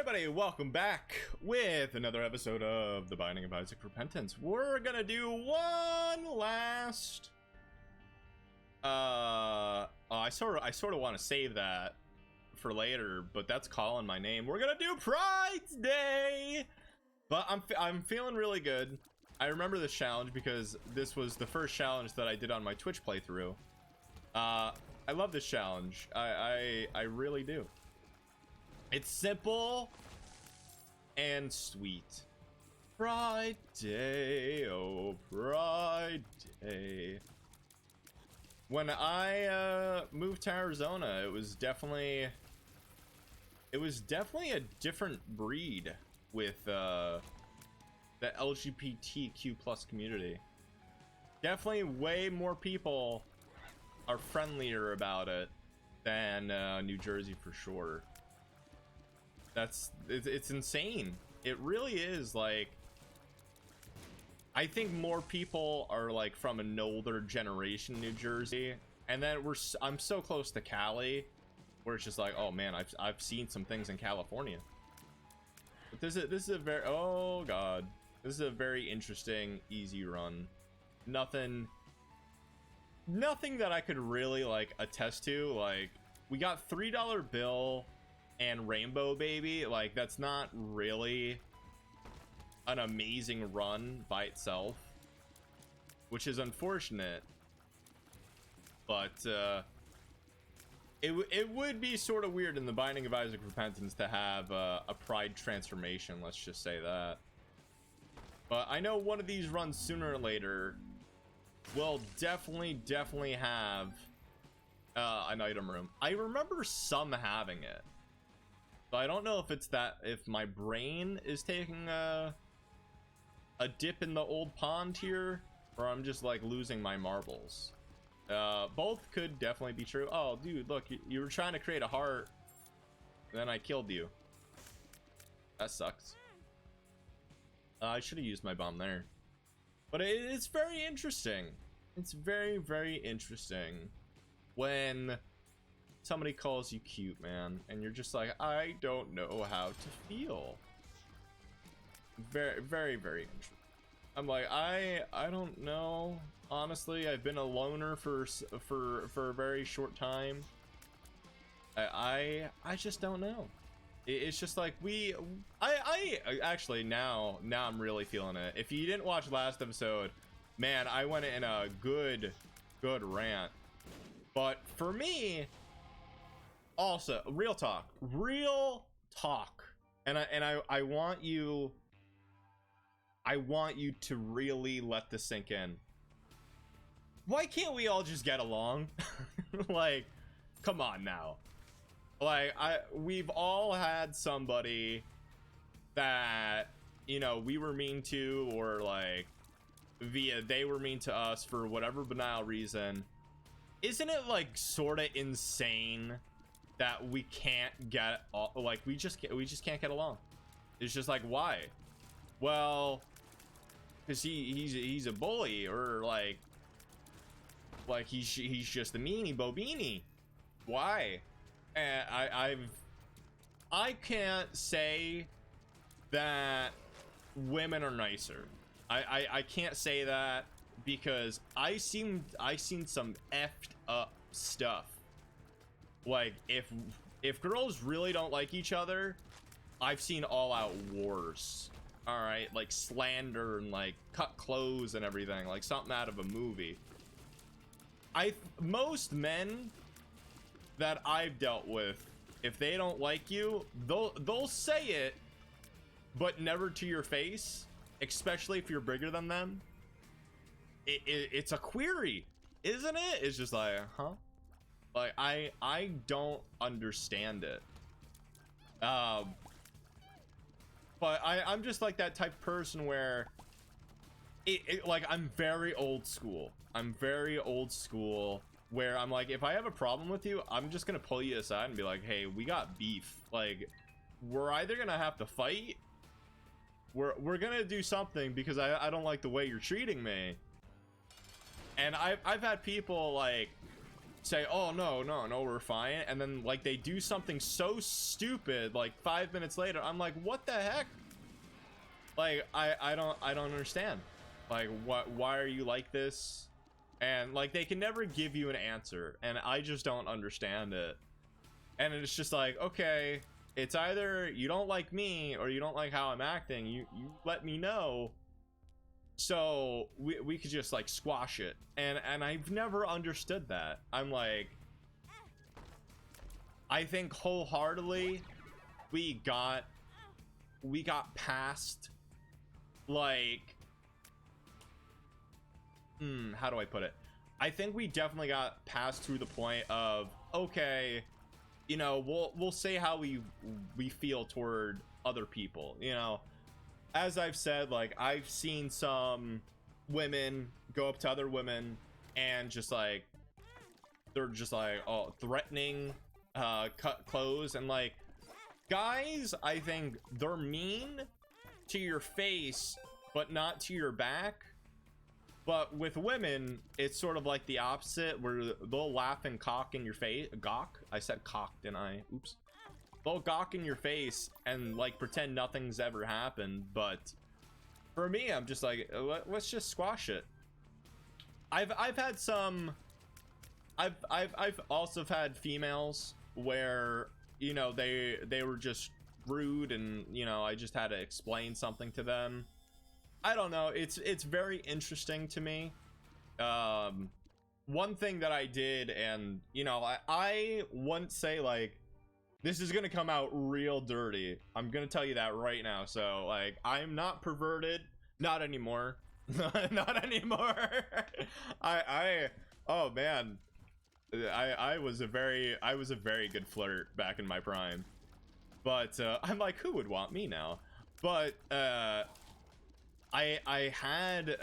everybody, welcome back with another episode of The Binding of Isaac Repentance. We're gonna do one last I sort of want to save that for later, but that's calling my name. We're gonna do Pride's Day, but I'm feeling really good. I remember this challenge because this was the first challenge that I did on my Twitch playthrough. I love this challenge. I really do. It's simple and sweet. Pride Day, oh Pride Day. When I moved to Arizona, it was definitely a different breed with the LGBTQ plus community. Definitely way more people are friendlier about it than New Jersey for sure. It's insane. It really is. Like, I think more people are like from an older generation New Jersey, and then I'm so close to Cali where it's just like, oh man, I've seen some things in California. But this is a very, oh god, this is a very interesting easy run. Nothing that I could really like attest to. Like, we got $3 bill and Rainbow Baby. Like, that's not really an amazing run by itself, which is unfortunate, but it would be sort of weird in the Binding of Isaac Repentance to have a pride transformation, let's just say that. But I know one of these runs sooner or later will definitely have an item room. I remember some having it. So I don't know if it's that, if my brain is taking a dip in the old pond here, or I'm just like losing my marbles. Both could definitely be true. Oh dude, look, you were trying to create a heart, then I killed you. That sucks. I should have used my bomb there. But it's very interesting. It's very interesting when somebody calls you cute, man, and you're just like, I don't know how to feel. Very interesting. I'm like, I don't know. Honestly, I've been a loner for a very short time. I just don't know. It's just like I actually now I'm really feeling it. If you didn't watch last episode, man, I went in a good rant. But for me, also, real talk, and I want you to really let this sink in. Why can't we all just get along? Like, come on now. Like, we've all had somebody that, you know, we were mean to, or like they were mean to us for whatever banal reason. Isn't it like sort of insane that we can't get, like, we just can't get along? It's just like, why? Well, because he's a bully, or like he's just a meanie bobini. Why? And I can't say that women are nicer. I can't say that, because I seen some effed up stuff. Like, if girls really don't like each other, I've seen all out wars. All right, like slander and like cut clothes and everything, like something out of a movie. Most men that I've dealt with, if they don't like you, they'll say it, but never to your face, especially if you're bigger than them. It's a query, isn't it? It's just like, huh? Like, I don't understand it. But I'm just like that type of person where like, I'm very old school. Where I'm like, if I have a problem with you, I'm just gonna pull you aside and be like, hey, we got beef. Like, we're either gonna have to fight, we're gonna do something, because I don't like the way you're treating me. And I've had people like say, oh no, we're fine, and then like they do something so stupid like 5 minutes later. I'm like, what the heck? Like I don't understand. Like why are you like this? And like they can never give you an answer, and I just don't understand it. And it's just like, okay, it's either you don't like me or you don't like how I'm acting. You let me know, so we could just like squash it. And I've never understood that. I'm like, I think wholeheartedly we got past, like, how do I put it? I think we definitely got past through the point of, okay, you know, we'll say how we feel toward other people. You know, as I've said, like I've seen some women go up to other women and just like they're just like, oh, threatening, cut clothes. And like guys, I think they're mean to your face but not to your back. But with women, it's sort of like the opposite, where they'll laugh and cock in your face. Gawk? I said cock, didn't I? Oops. They'll gawk in your face and like pretend nothing's ever happened. But for me, I'm just like, let's just squash it. I've had some. I've also had females where, you know, they were just rude, and you know, I just had to explain something to them. I don't know, it's very interesting to me. One thing that I did, and you know, I wouldn't say like this is gonna come out real dirty. I'm gonna tell you that right now. So like, I'm not perverted, not anymore. Not anymore. Oh man, I was a very good flirt back in my prime, but I'm like, who would want me now? But I had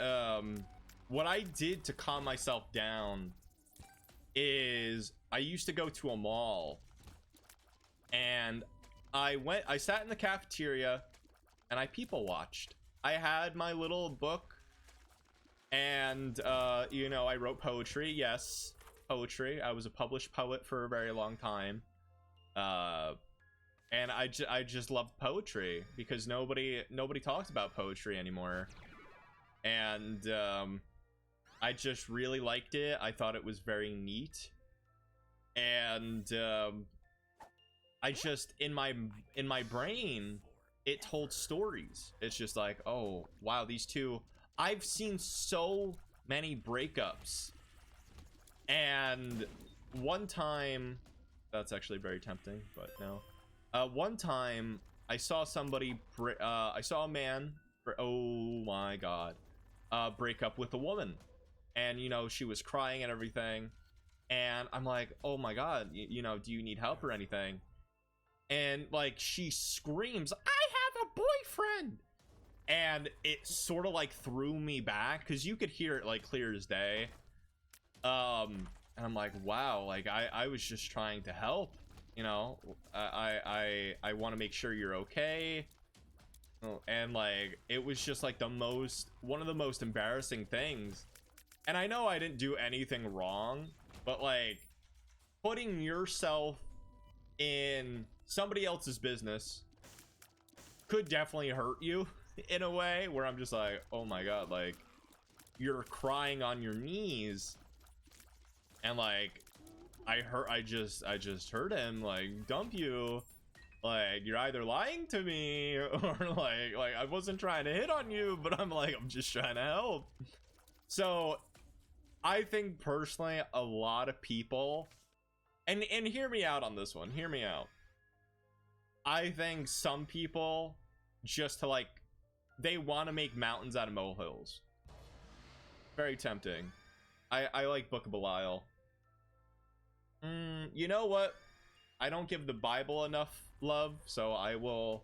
what I did to calm myself down is I used to go to a mall, and I sat in the cafeteria and I people watched. I had my little book, and you know, I wrote poetry. Yes, poetry. I was a published poet for a very long time. And I just loved poetry because nobody talks about poetry anymore. And I just really liked it. I thought it was very neat. And I just, in my brain, it told stories. It's just like, oh wow, these two, I've seen so many breakups. And one time, that's actually very tempting, but no. One time I saw somebody, I saw a man, oh my god, break up with a woman, and you know, she was crying and everything, and I'm like, oh my god, you know, do you need help or anything? And like, she screams, I have a boyfriend, and it sort of like threw me back, because you could hear it like clear as day. And I'm like, wow, like I was just trying to help. You know, I want to make sure you're okay. And like, it was just like one of the most embarrassing things. And I know I didn't do anything wrong, but like, putting yourself in somebody else's business could definitely hurt you in a way where I'm just like, oh my god, like, you're crying on your knees, and like, I just heard him like dump you. Like, you're either lying to me or like I wasn't trying to hit on you, but I'm just trying to help. So I think personally, a lot of people, and hear me out on this one, hear me out. I think some people just to like, they want to make mountains out of molehills. Very tempting. I like Book of Belial. You know what? I don't give the Bible enough love, so I will.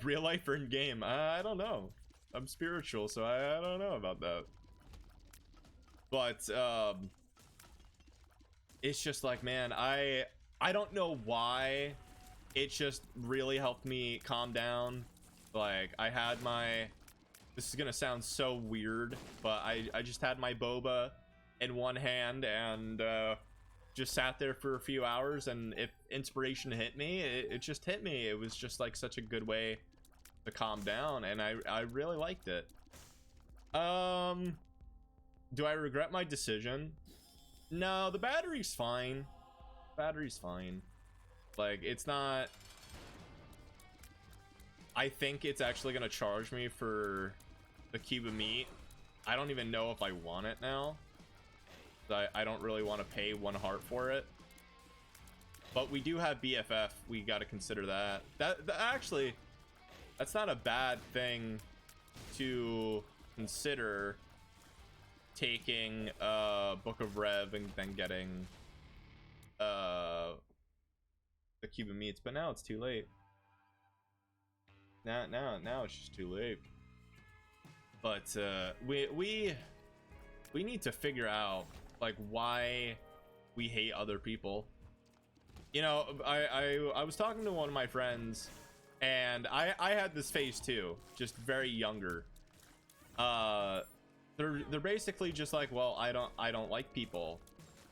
Real life or in game? I don't know. I'm spiritual, so I don't know about that. But it's just like, man, I don't know why. It just really helped me calm down. Like, I had my. This is gonna sound so weird, but I just had my boba. in one hand and just sat there for a few hours, and if inspiration hit me, it just hit me. It was just like such a good way to calm down, and I really liked it. Do I regret my decision? No, the battery's fine. Battery's fine. Like, it's not... I think it's actually gonna charge me for the cube of meat. I don't even know if I want it now. I don't really want to pay 1 heart for it. But we do have BFF. We got to consider that. That actually, that's not a bad thing to consider, taking Book of Rev and then getting the cube of meats. But now it's too late. Now it's just too late. But we need to figure out like why we hate other people. You know, I was talking to one of my friends, and I had this phase too, just very younger. They're basically just like, well, I don't like people,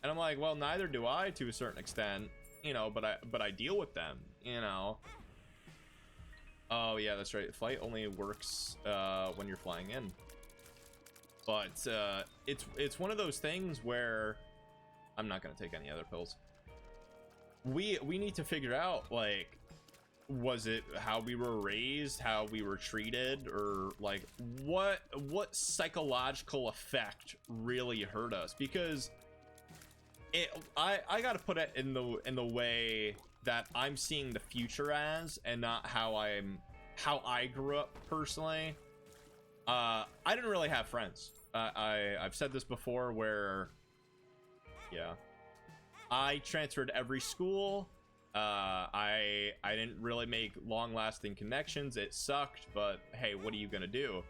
and I'm like, well, neither do I to a certain extent, you know, but I deal with them, you know. Oh yeah, that's right. Flight only works when you're flying in. But it's one of those things where I'm not gonna take any other pills. We need to figure out, like, was it how we were raised, how we were treated, or like what psychological effect really hurt us? Because I gotta put it in the way that I'm seeing the future as, and not how I grew up personally. I didn't really have friends. I've said this before, where yeah, I transferred every school. I didn't really make long-lasting connections. It sucked, but hey, what are you gonna do?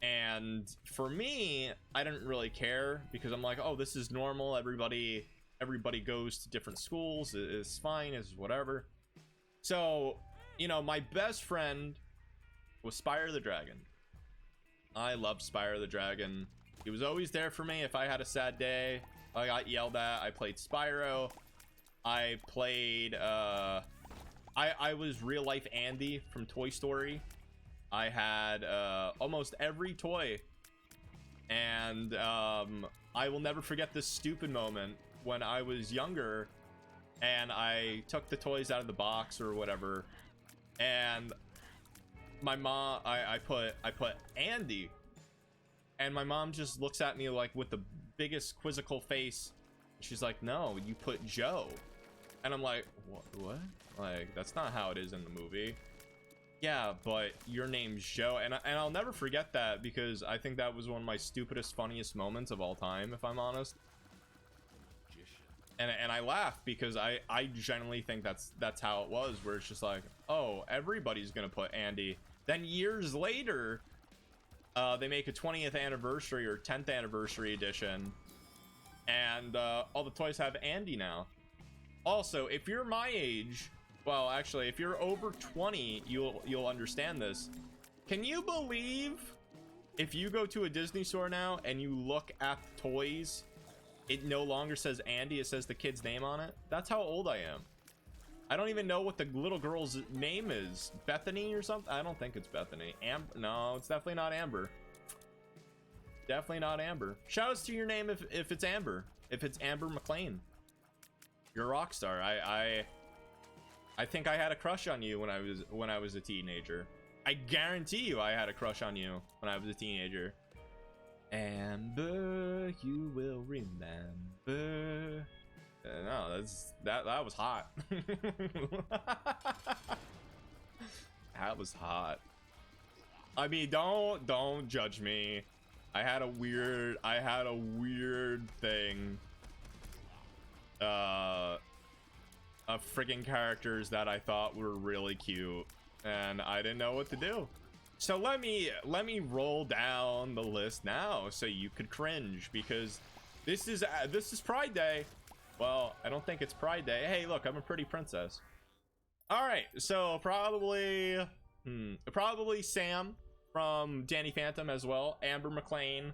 And for me, I didn't really care, because I'm like, oh, this is normal. Everybody goes to different schools. It's fine. It's whatever. So, you know, my best friend was Spyro the Dragon. I loved Spyro the Dragon. He was always there for me if I had a sad day. I got yelled at. I played Spyro. I played I was real life Andy from Toy Story. I had almost every toy, and I will never forget this stupid moment when I was younger and I took the toys out of the box or whatever, and my mom, I put Andy, and my mom just looks at me like with the biggest quizzical face. She's like, no, you put Joe. And I'm like, what? Like, that's not how it is in the movie. Yeah, but your name's Joe. And I'll never forget that, because I think that was one of my stupidest, funniest moments of all time, if I'm honest. And I laugh because I genuinely think that's how it was, where it's just like, oh, everybody's gonna put Andy. Then years later, they make a 20th anniversary or 10th anniversary edition, and all the toys have Andy now. Also, if you're my age, well, actually, if you're over 20, you'll understand this. Can you believe if you go to a Disney store now and you look at toys, it no longer says Andy, it says the kid's name on it? That's how old I am. I don't even know what the little girl's name is. Bethany or something? I don't think it's Bethany. No, it's definitely not Amber. Definitely not Amber. Shout outs to your name if it's Amber. If it's Amber McLean. You're a rock star. I think I had a crush on you when I was a teenager. I guarantee you I had a crush on you when I was a teenager. Amber, you will remember. No, that was hot. That was hot. I mean, don't judge me. I had a weird thing of freaking characters that I thought were really cute, and I didn't know what to do. So let me roll down the list now so you could cringe, because this is Pride Day. Well, I don't think it's Pride Day. Hey, look, I'm a pretty princess. All right, so probably Sam. from Danny Phantom as well. Amber McLean.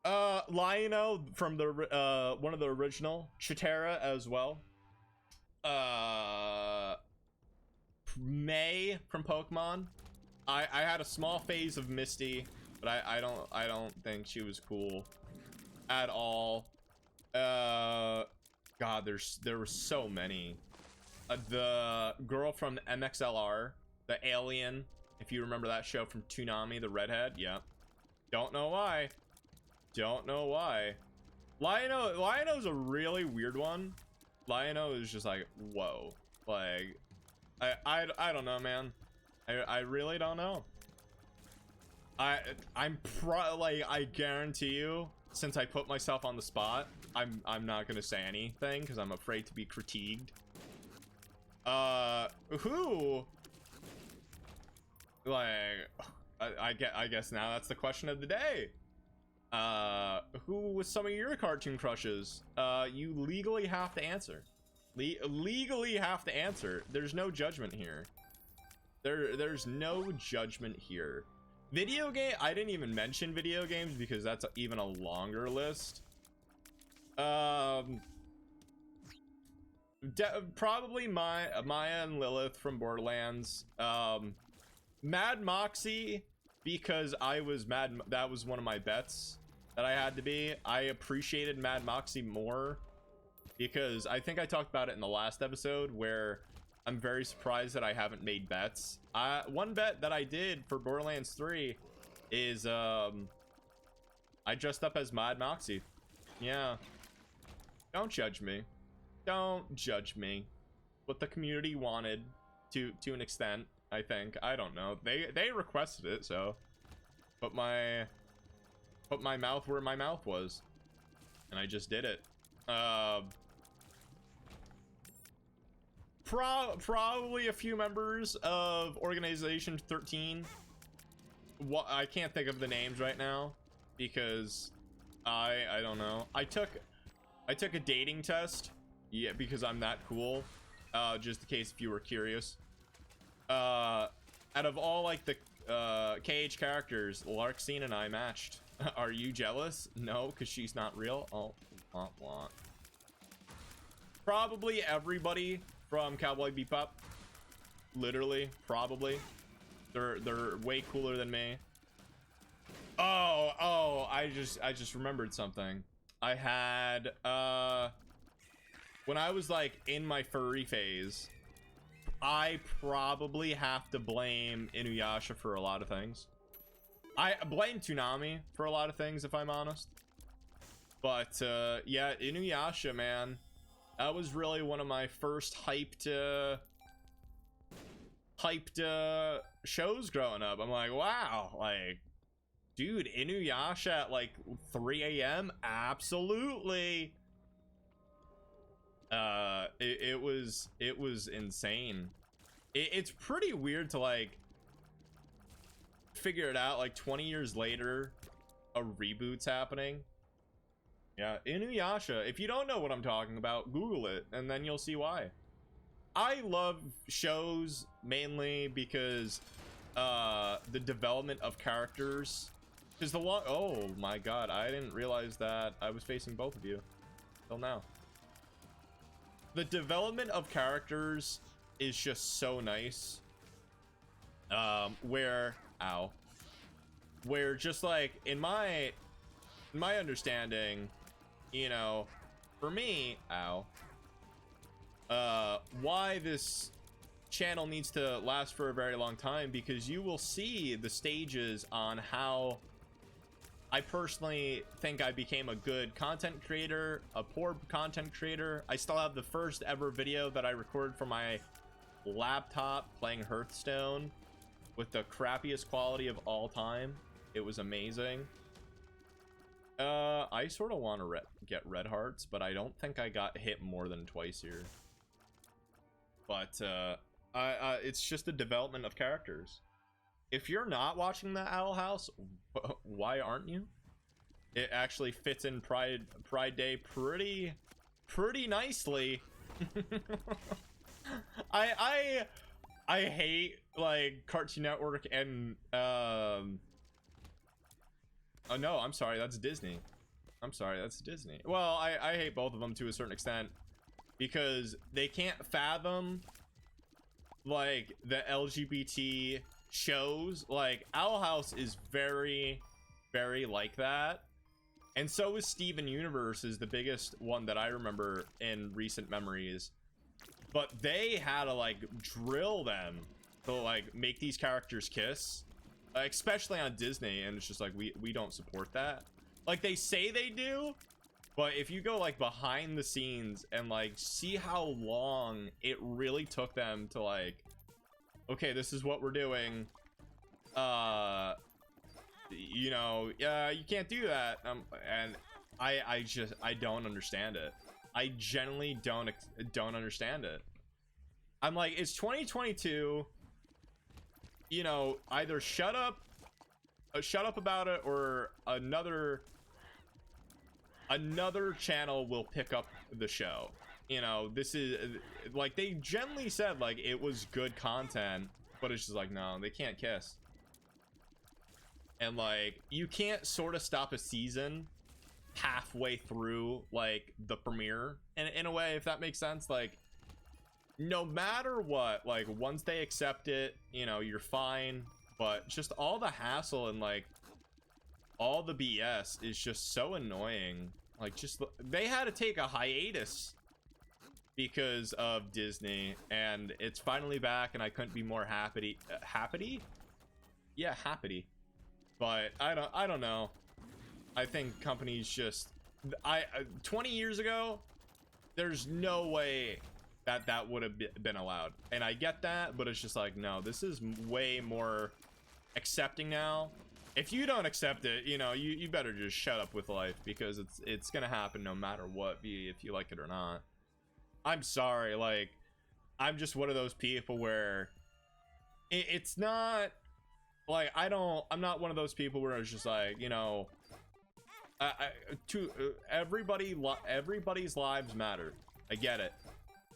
Lionel from the one of the original. Chitara as well. May from Pokemon. I had a small phase of Misty, but I don't think she was cool at all. God, there were so many. The girl from MXLR, the alien, if you remember that show from Toonami, the redhead. Yeah, don't know why. Lionel's a really weird one. Lionel is just like, whoa, like I don't know, man. I really don't know. I guarantee you, since I put myself on the spot, I'm not gonna say anything because I'm afraid to be critiqued. Who? Like, I guess now that's the question of the day. Who was some of your cartoon crushes? You legally have to answer. Legally have to answer. There's no judgment here. There's no judgment here. Video game, I didn't even mention video games because that's even a longer list. Probably Maya and Lilith from Borderlands. Mad Moxie, because I was mad. That was one of my bets that I had to be. I appreciated Mad Moxie more because I think I talked about it in the last episode where I'm very surprised that I haven't made bets. One bet that I did for Borderlands 3 is I dressed up as Mad Moxie. Yeah. Don't judge me. Don't judge me. What the community wanted to an extent, I think. I don't know. They requested it, so put my mouth where my mouth was. And I just did it. Probably a few members of Organization 13. I can't think of the names right now because I don't know. I took a dating test, yeah, because I'm that cool. Just in case if you were curious. Out of all like the KH characters, Larxene and I matched. Are you jealous? No, because she's not real. Oh, want. Probably everybody from Cowboy Bebop. Literally, probably. They're way cooler than me. Oh, I just remembered something. I had when I was like in my furry phase, I probably have to blame Inuyasha for a lot of things. I blame Toonami for a lot of things, if I'm honest. But yeah, Inuyasha, man, that was really one of my first hyped shows growing up. I'm like, wow, like, dude, Inuyasha at like 3 a.m. Absolutely. It was insane. It's pretty weird to like figure it out like 20 years later a reboot's happening. Yeah, Inuyasha. If you don't know what I'm talking about, Google it and then you'll see why. I love shows mainly because the development of characters is oh my god, I didn't realize that I was facing both of you till now. The development of characters is just so nice. Where just like in my understanding, you know, for me, why this channel needs to last for a very long time, because you will see the stages on how I personally think I became a good content creator, a poor content creator. I still have the first ever video that I recorded from my laptop playing Hearthstone with the crappiest quality of all time. It was amazing. I sort of want to get red hearts, but I don't think I got hit more than twice here. But it's just the development of characters. If you're not watching the Owl House, why aren't you? It actually fits in Pride Day pretty nicely. I hate like Cartoon Network and oh no, I'm sorry, that's Disney. I'm sorry, that's Disney. Well, I hate both of them to a certain extent because they can't fathom like the LGBT shows. Like Owl House is very like that, and so is Steven Universe, is the biggest one that I remember in recent memories. But they had to like drill them to like make these characters kiss, especially on Disney, and it's just like we don't support that. Like they say they do, but if you go like behind the scenes and like see how long it really took them to like, okay, this is what we're doing, you know, you can't do that, and I don't understand it. I genuinely don't understand it. I'm like, it's 2022, you know, either shut up about it, or another channel will pick up the show. You know, this is like, they generally said like it was good content, but it's just like, no, they can't kiss. And like, you can't sort of stop a season halfway through like the premiere in a way, if that makes sense. Like, no matter what, like once they accept it, you know, you're fine. But just all the hassle and like all the BS is just so annoying. Like, just they had to take a hiatus because of Disney, and it's finally back, and I couldn't be more happy. Happy? Yeah, happy. But I don't know. I think companies just 20 years ago, there's no way that would have been allowed, and I get that, but it's just like, no, this is way more accepting now. If you don't accept it, you know, you better just shut up with life, because it's gonna happen no matter what, if you like it or not. I'm sorry, like, I'm just one of those people where it's not like, I'm not one of those people where it's just like, you know, everybody's lives matter. I get it,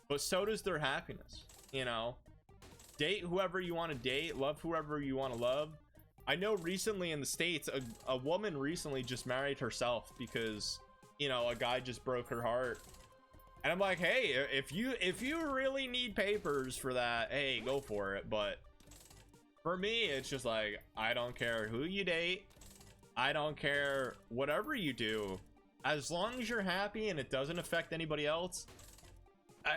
but so does their happiness. You know, date whoever you want to date, love whoever you want to love. I know recently in the States, a woman recently just married herself because, you know, a guy just broke her heart. And I'm like, hey, if you really need papers for that, hey, go for it. But for me, it's just like, I don't care who you date, I don't care whatever you do, as long as you're happy and it doesn't affect anybody else,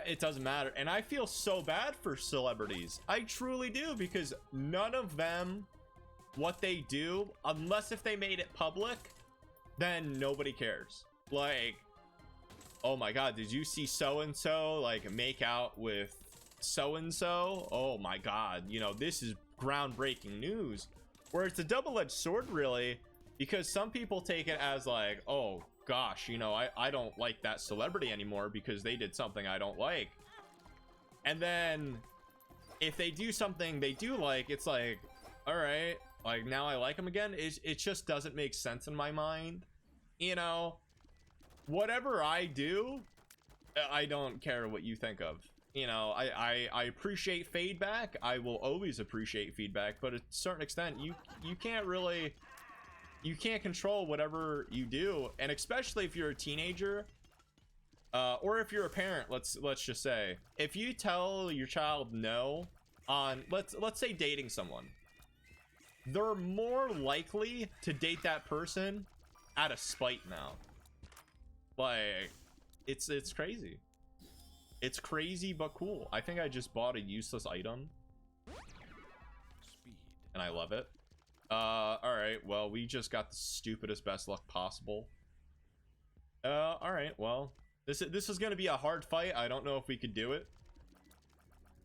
it doesn't matter. And I feel so bad for celebrities. I truly do, because none of them, what they do, unless if they made it public, then nobody cares. Like, oh my god, did you see so and so like make out with so and so? Oh my god, you know, this is groundbreaking news. Where it's a double-edged sword, really, because some people take it as like, oh gosh, you know, I don't like that celebrity anymore because they did something I don't like. And then if they do something they do like, it's like, all right, like now I like them again. It just doesn't make sense in my mind. You know, whatever I do, I don't care what you think of. You know, I appreciate feedback. I will always appreciate feedback, but at a certain extent, you can't really, you can't control whatever you do. And especially if you're a teenager, or if you're a parent, let's just say, if you tell your child no on, let's say dating someone, they're more likely to date that person out of spite now. Like, it's crazy. It's crazy but cool. I think I just bought a useless item and I love it. All right, well, we just got the stupidest best luck possible. All right, well, this is gonna be a hard fight. I don't know if we could do it.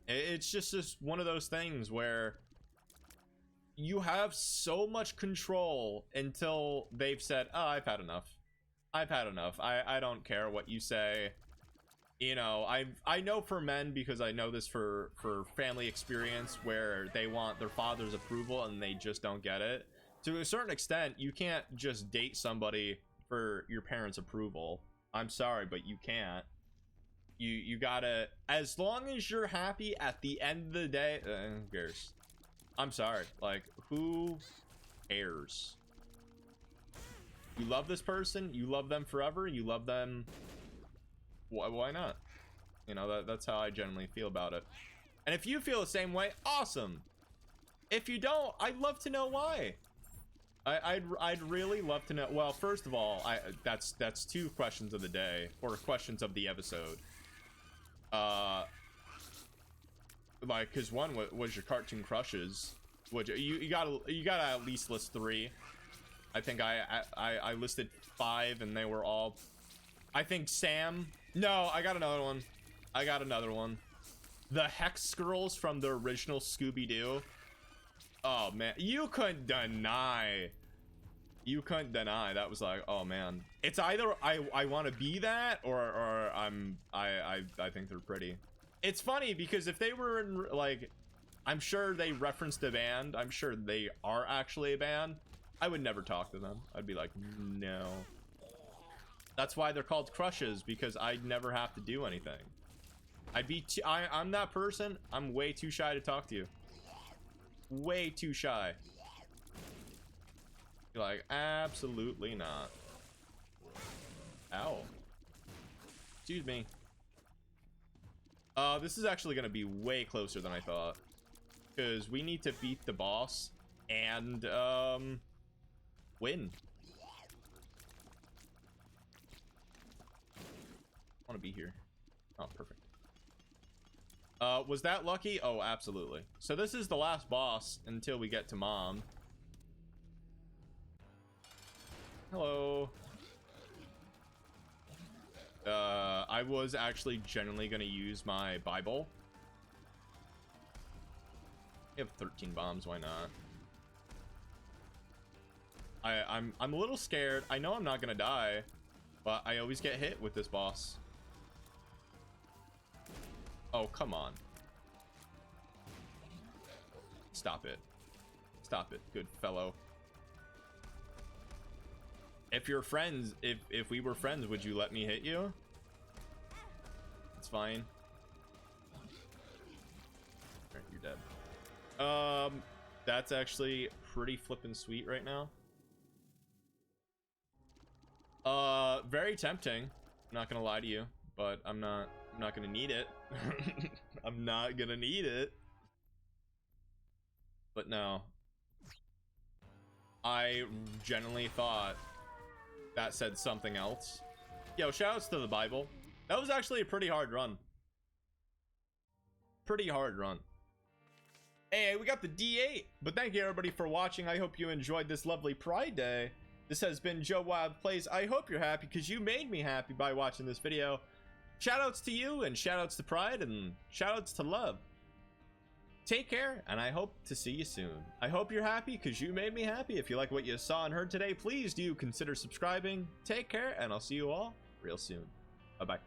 It's just one of those things where you have so much control until they've said, oh, I've had enough. I've had enough. I don't care what you say. You know, I know for men, because I know this for family experience, where they want their father's approval and they just don't get it. To a certain extent, you can't just date somebody for your parents' approval. I'm sorry, but you can't. You gotta, as long as you're happy at the end of the day, who cares? I'm sorry. Like, who cares? You love this person, you love them forever, you love them. Why not? You know, that's how I generally feel about it. And if you feel the same way, awesome. If you don't, I'd love to know why. I'd really love to know. Well, first of all, that's 2 questions of the day, or questions of the episode. Like, cause one was your cartoon crushes, which you gotta at least list 3. I think I listed 5, and they were all. I think Sam. No, I got another one. I got another one. The Hex Girls from the original Scooby-Doo. Oh man, you couldn't deny. You couldn't deny. That was like, oh man. It's either I want to be that, or I think they're pretty. It's funny because if they were in, like, I'm sure they referenced a band. I'm sure they are actually a band. I would never talk to them. I'd be like, no. That's why they're called crushes, because I'd never have to do anything. I'm that person. I'm way too shy to talk to you. Way too shy. You're like, absolutely not. Ow. Excuse me. This is actually gonna be way closer than I thought, because we need to beat the boss and win. I want to be here. Oh, perfect. Was that lucky? Oh, absolutely. So this is the last boss until we get to Mom. Hello. I was actually generally gonna use my Bible. I have 13 bombs, why not? I'm a little scared. I know I'm not gonna die, but I always get hit with this boss. Oh, come on. Stop it. Stop it, good fellow. If you're friends, if we were friends, would you let me hit you? It's fine. Alright, you're dead. That's actually pretty flippin' sweet right now. Very tempting. I'm not gonna lie to you, but I'm not gonna need it. I'm not gonna need it. But no. I generally thought that said something else. Yo, shoutouts to the Bible. That was actually a pretty hard run. Pretty hard run. Hey, we got the D8. But thank you everybody for watching. I hope you enjoyed this lovely Pride Day. This has been Joe Wilde Plays. I hope you're happy, because you made me happy by watching this video. Shoutouts to you, and shoutouts to Pride, and shoutouts to love. Take care, and I hope to see you soon. I hope you're happy, because you made me happy. If you like what you saw and heard today, please do consider subscribing. Take care, and I'll see you all real soon. Bye-bye.